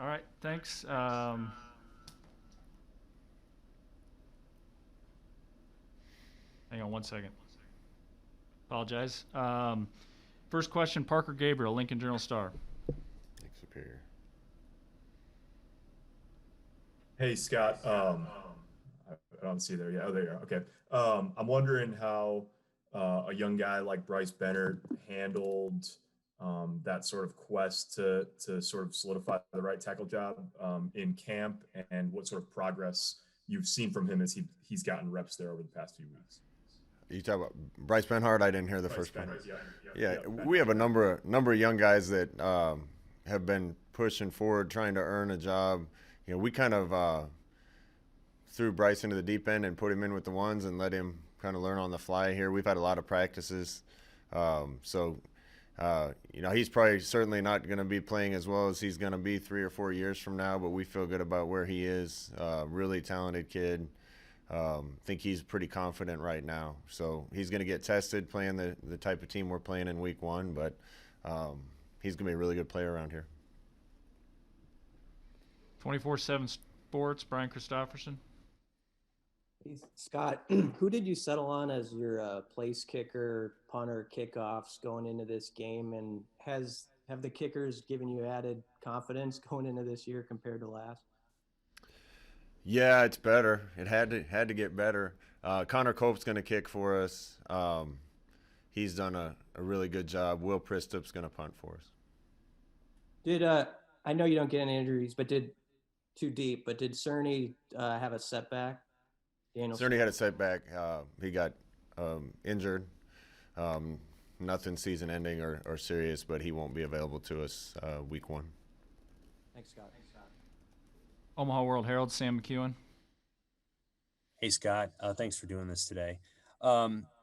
All right, thanks. Hang on one second. Apologize. First question, Parker Gabriel, Lincoln Journal-Star. Lake Superior. Hey, Scott. I don't see there. Yeah, oh, there you are. Okay. I'm wondering how a young guy like Bryce Bennett handled that sort of quest to sort of solidify the right tackle job in camp, and what sort of progress you've seen from him as he's gotten reps there over the past few weeks. You talk about Bryce Benhart. I didn't hear the Bryce first part. Bennett, yeah, Yeah, yeah, we have a number of young guys that have been pushing forward, trying to earn a job. We kind of threw Bryce into the deep end and put him in with the ones and let him kind of learn on the fly here. We've had a lot of practices, he's probably certainly not going to be playing as well as he's going to be 3 or 4 years from now, but we feel good about where he is. Really talented kid. Think he's pretty confident right now. So he's going to get tested playing the type of team we're playing in week one, but he's going to be a really good player around here. 24/7 Sports, Brian Christopherson. Hey, Scott, who did you settle on as your place kicker, punter, kickoffs going into this game? And have the kickers given you added confidence going into this year compared to last? Yeah, it's better. It had to get better. Connor Cope's going to kick for us. He's done a really good job. Will Pristup's going to punt for us. Did I know you don't get any injuries, but did too deep? But did Cerny have a setback? Daniel Cerny had a setback. He got injured. Nothing season-ending or serious, but he won't be available to us week one. Thanks, Scott. Omaha World Herald, Sam McEwen. Hey, Scott. Thanks for doing this today.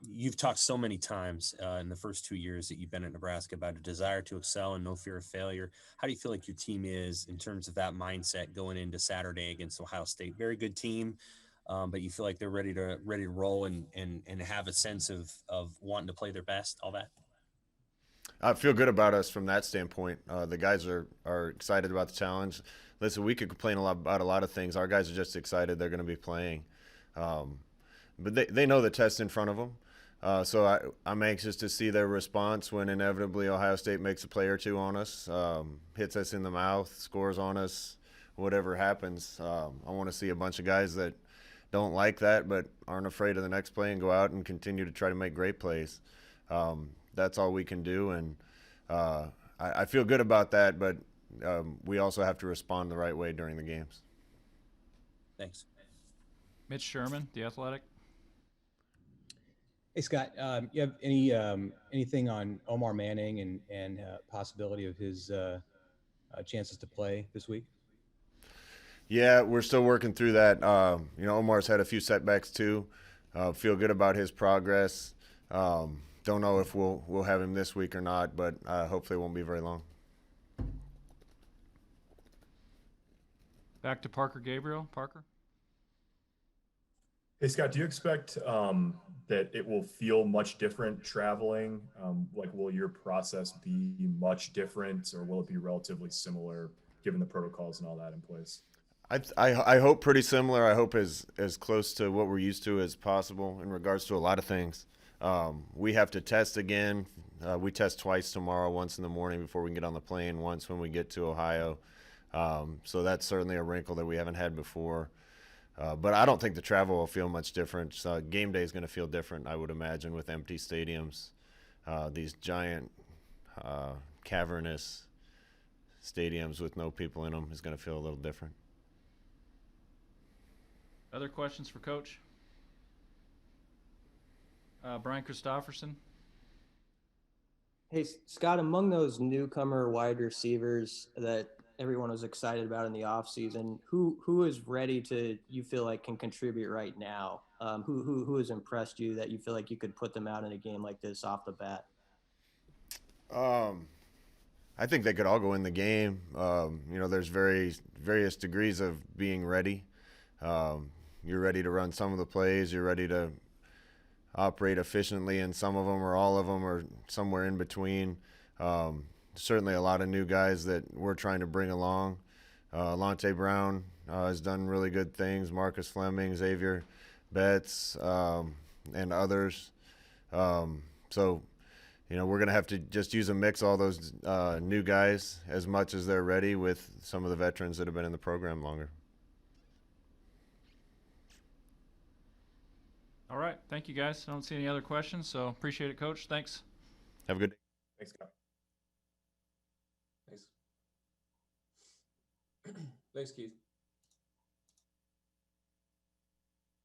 You've talked so many times in the first 2 years that you've been at Nebraska about a desire to excel and no fear of failure. How do you feel like your team is in terms of that mindset going into Saturday against Ohio State? Very good team, but you feel like they're ready to roll and have a sense of wanting to play their best, all that? I feel good about us from that standpoint. The guys are excited about the challenge. Listen, we could complain about a lot of things. Our guys are just excited they're going to be playing. But they know the test in front of them. So I'm anxious to see their response when inevitably Ohio State makes a play or two on us, hits us in the mouth, scores on us, whatever happens. I want to see a bunch of guys that don't like that but aren't afraid of the next play and go out and continue to try to make great plays. That's all we can do, and I feel good about that, but we also have to respond the right way during the games. Thanks. Mitch Sherman, The Athletic. Hey, Scott, you have anything on Omar Manning and possibility of his chances to play this week? Yeah, we're still working through that. Omar's had a few setbacks too. Feel good about his progress. Don't know if we'll have him this week or not, but hopefully it won't be very long. Back to Parker Gabriel. Parker. Hey, Scott, do you expect that it will feel much different traveling? Will your process be much different, or will it be relatively similar given the protocols and all that in place? I hope pretty similar. I hope as close to what we're used to as possible in regards to a lot of things. We have to test again. We test twice tomorrow, once in the morning before we can get on the plane, once when we get to Ohio. So that's certainly a wrinkle that we haven't had before. But I don't think the travel will feel much different. So game day is going to feel different, I would imagine, with empty stadiums. These giant, cavernous stadiums with no people in them is going to feel a little different. Other questions for Coach? Brian Christopherson. Hey, Scott, among those newcomer wide receivers that everyone was excited about in the offseason, who is ready to, you feel like, can contribute right now? Who has impressed you that you feel like you could put them out in a game like this off the bat? I think they could all go in the game. There's various degrees of being ready. You're ready to run some of the plays. You're ready to operate efficiently in some of them, or all of them, or somewhere in between. Certainly a lot of new guys that we're trying to bring along. Lonte Brown has done really good things. Marcus Fleming, Xavier Betts, and others. So, we're going to have to just use a mix all those new guys as much as they're ready with some of the veterans that have been in the program longer. All right. Thank you, guys. I don't see any other questions, so appreciate it, Coach. Thanks. Have a good day. Thanks, Scott. Thanks. Thanks, Keith.